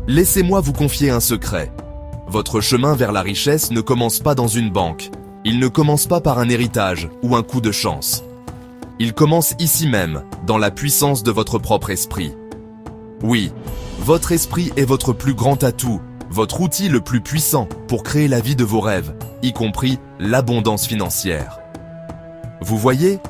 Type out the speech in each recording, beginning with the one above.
Laissez-moi vous confier un secret. Votre chemin vers la richesse ne commence pas dans une banque. Il ne commence pas par un héritage ou un coup de chance. Il commence ici même, dans la puissance de votre propre esprit. Oui, votre esprit est votre plus grand atout, votre outil le plus puissant pour créer la vie de vos rêves, y compris l'abondance financière. Vous voyez,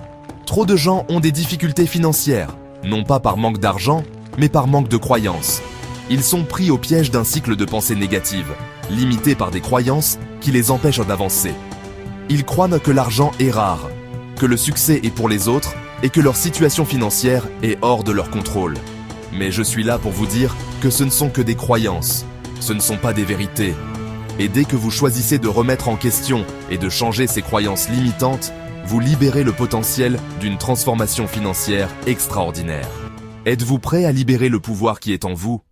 trop de gens ont des difficultés financières, non pas par manque d'argent, mais par manque de croyances. Ils sont pris au piège d'un cycle de pensée négative, limité par des croyances qui les empêchent d'avancer. Ils croient que l'argent est rare, que le succès est pour les autres et que leur situation financière est hors de leur contrôle. Mais je suis là pour vous dire que ce ne sont que des croyances, ce ne sont pas des vérités. Et dès que vous choisissez de remettre en question et de changer ces croyances limitantes, vous libérez le potentiel d'une transformation financière extraordinaire. Êtes-vous prêt à libérer le pouvoir qui est en vous ?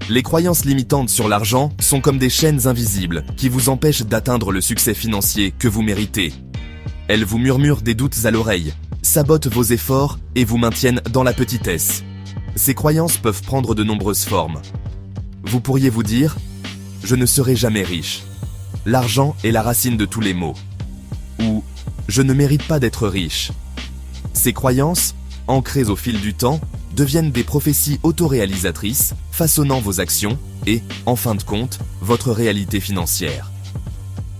Les croyances limitantes sur l'argent sont comme des chaînes invisibles qui vous empêchent d'atteindre le succès financier que vous méritez. Elles vous murmurent des doutes à l'oreille, sabotent vos efforts et vous maintiennent dans la petitesse. Ces croyances peuvent prendre de nombreuses formes. Vous pourriez vous dire « Je ne serai jamais riche ». L'argent est la racine de tous les maux. Ou « Je ne mérite pas d'être riche ». Ces croyances, ancrées au fil du temps, deviennent des prophéties autoréalisatrices, façonnant vos actions et, en fin de compte, votre réalité financière.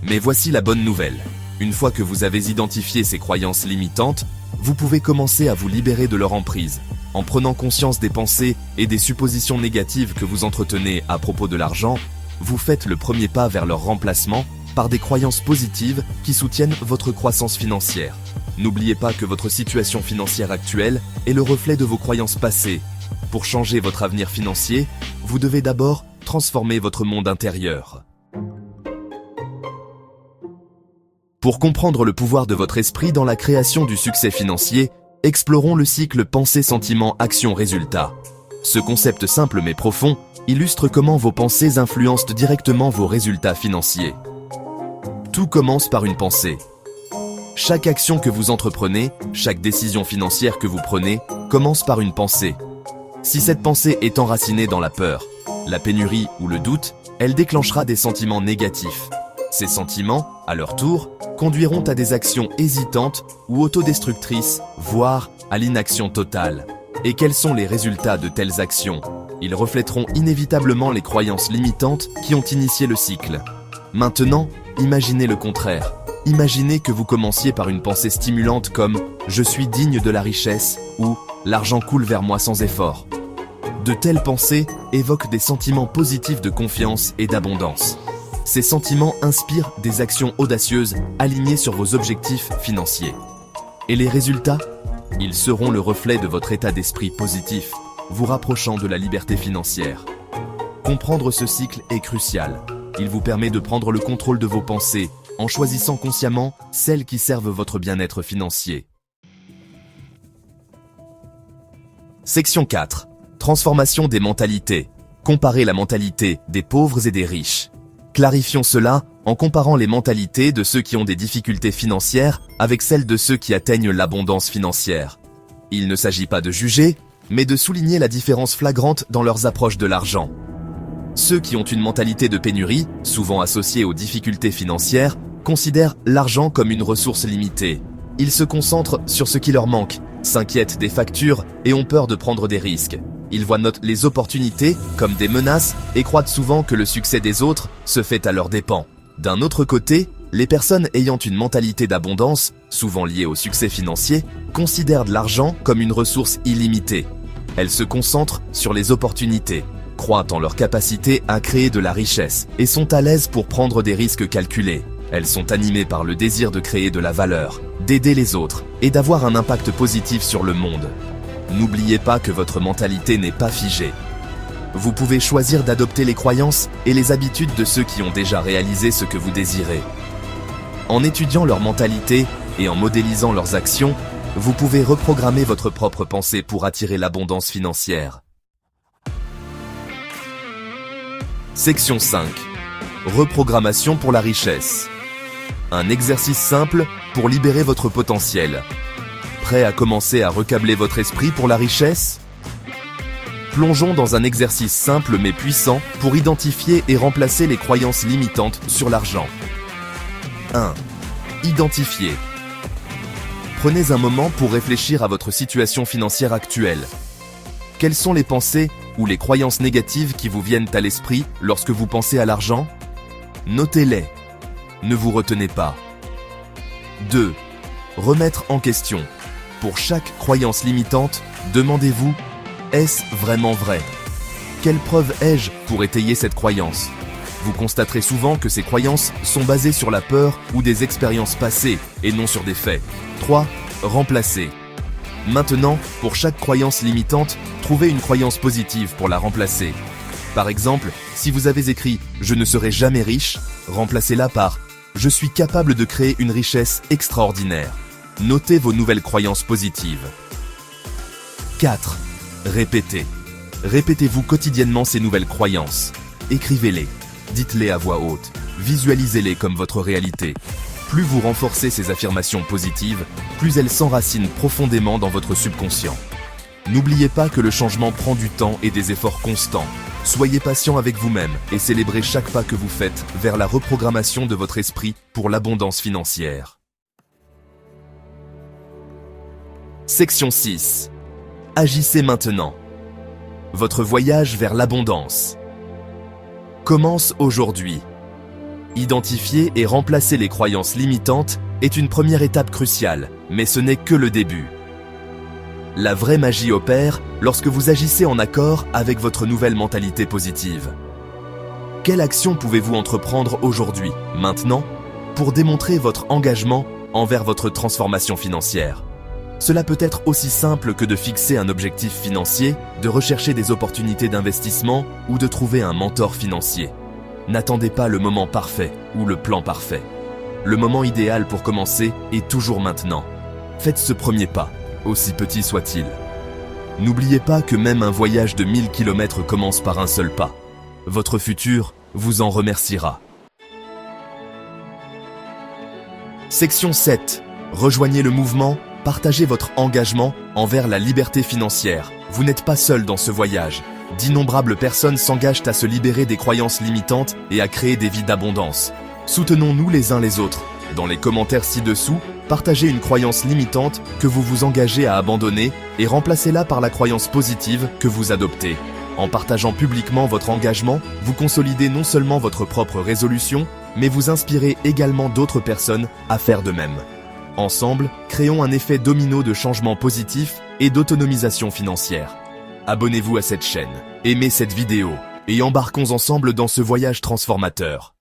Mais voici la bonne nouvelle. Une fois que vous avez identifié ces croyances limitantes, vous pouvez commencer à vous libérer de leur emprise, en prenant conscience des pensées et des suppositions négatives que vous entretenez à propos de l'argent. Vous faites le premier pas vers leur remplacement par des croyances positives qui soutiennent votre croissance financière. N'oubliez pas que votre situation financière actuelle est le reflet de vos croyances passées. Pour changer votre avenir financier, vous devez d'abord transformer votre monde intérieur. Pour comprendre le pouvoir de votre esprit dans la création du succès financier, explorons le cycle pensée-sentiment-action-résultat. Ce concept simple mais profond illustre comment vos pensées influencent directement vos résultats financiers. Tout commence par une pensée. Chaque action que vous entreprenez, chaque décision financière que vous prenez, commence par une pensée. Si cette pensée est enracinée dans la peur, la pénurie ou le doute, elle déclenchera des sentiments négatifs. Ces sentiments, à leur tour, conduiront à des actions hésitantes ou autodestructrices, voire à l'inaction totale. Et quels sont les résultats de telles actions ? Ils reflèteront inévitablement les croyances limitantes qui ont initié le cycle. Maintenant, imaginez le contraire. Imaginez que vous commenciez par une pensée stimulante comme « Je suis digne de la richesse » ou « L'argent coule vers moi sans effort ». De telles pensées évoquent des sentiments positifs de confiance et d'abondance. Ces sentiments inspirent des actions audacieuses alignées sur vos objectifs financiers. Et les résultats ? Ils seront le reflet de votre état d'esprit positif, vous rapprochant de la liberté financière. Comprendre ce cycle est crucial. Il vous permet de prendre le contrôle de vos pensées en choisissant consciemment celles qui servent votre bien-être financier. Section 4. Transformation des mentalités. Comparez la mentalité des pauvres et des riches. Clarifions cela en comparant les mentalités de ceux qui ont des difficultés financières avec celles de ceux qui atteignent l'abondance financière. Il ne s'agit pas de juger, mais de souligner la différence flagrante dans leurs approches de l'argent. Ceux qui ont une mentalité de pénurie, souvent associée aux difficultés financières, considèrent l'argent comme une ressource limitée. Ils se concentrent sur ce qui leur manque, s'inquiètent des factures et ont peur de prendre des risques. Ils voient les opportunités comme des menaces et croient souvent que le succès des autres se fait à leurs dépens. D'un autre côté, les personnes ayant une mentalité d'abondance, souvent liée au succès financier, considèrent l'argent comme une ressource illimitée. Elles se concentrent sur les opportunités, croient en leur capacité à créer de la richesse et sont à l'aise pour prendre des risques calculés. Elles sont animées par le désir de créer de la valeur, d'aider les autres et d'avoir un impact positif sur le monde. N'oubliez pas que votre mentalité n'est pas figée. Vous pouvez choisir d'adopter les croyances et les habitudes de ceux qui ont déjà réalisé ce que vous désirez. En étudiant leur mentalité et en modélisant leurs actions, vous pouvez reprogrammer votre propre pensée pour attirer l'abondance financière. Section 5. Reprogrammation pour la richesse. Un exercice simple pour libérer votre potentiel. Prêt à commencer à recabler votre esprit pour la richesse ? Plongeons dans un exercice simple mais puissant pour identifier et remplacer les croyances limitantes sur l'argent. 1. Identifier. Prenez un moment pour réfléchir à votre situation financière actuelle. Quelles sont les pensées ou les croyances négatives qui vous viennent à l'esprit lorsque vous pensez à l'argent? Notez-les. Ne vous retenez pas. 2. Remettre en question. Pour chaque croyance limitante, demandez-vous: est-ce vraiment vrai? Quelle preuve ai-je pour étayer cette croyance? Vous constaterez souvent que ces croyances sont basées sur la peur ou des expériences passées et non sur des faits. 3. Remplacer. Maintenant, pour chaque croyance limitante, trouvez une croyance positive pour la remplacer. Par exemple, si vous avez écrit « Je ne serai jamais riche », remplacez-la par « Je suis capable de créer une richesse extraordinaire ». Notez vos nouvelles croyances positives. 4. Répétez. Répétez-vous quotidiennement ces nouvelles croyances. Écrivez-les, dites-les à voix haute, visualisez-les comme votre réalité. Plus vous renforcez ces affirmations positives, plus elles s'enracinent profondément dans votre subconscient. N'oubliez pas que le changement prend du temps et des efforts constants. Soyez patient avec vous-même et célébrez chaque pas que vous faites vers la reprogrammation de votre esprit pour l'abondance financière. Section 6. Agissez maintenant. Votre voyage vers l'abondance commence aujourd'hui. Identifier et remplacer les croyances limitantes est une première étape cruciale, mais ce n'est que le début. La vraie magie opère lorsque vous agissez en accord avec votre nouvelle mentalité positive. Quelle action pouvez-vous entreprendre aujourd'hui, maintenant, pour démontrer votre engagement envers votre transformation financière? Cela peut être aussi simple que de fixer un objectif financier, de rechercher des opportunités d'investissement ou de trouver un mentor financier. N'attendez pas le moment parfait ou le plan parfait. Le moment idéal pour commencer est toujours maintenant. Faites ce premier pas, aussi petit soit-il. N'oubliez pas que même un voyage de 1000 km commence par un seul pas. Votre futur vous en remerciera. Section 7. Rejoignez le mouvement. Partagez votre engagement envers la liberté financière. Vous n'êtes pas seul dans ce voyage. D'innombrables personnes s'engagent à se libérer des croyances limitantes et à créer des vies d'abondance. Soutenons-nous les uns les autres. Dans les commentaires ci-dessous, partagez une croyance limitante que vous vous engagez à abandonner et remplacez-la par la croyance positive que vous adoptez. En partageant publiquement votre engagement, vous consolidez non seulement votre propre résolution, mais vous inspirez également d'autres personnes à faire de même. Ensemble, créons un effet domino de changement positif et d'autonomisation financière. Abonnez-vous à cette chaîne, aimez cette vidéo et embarquons ensemble dans ce voyage transformateur.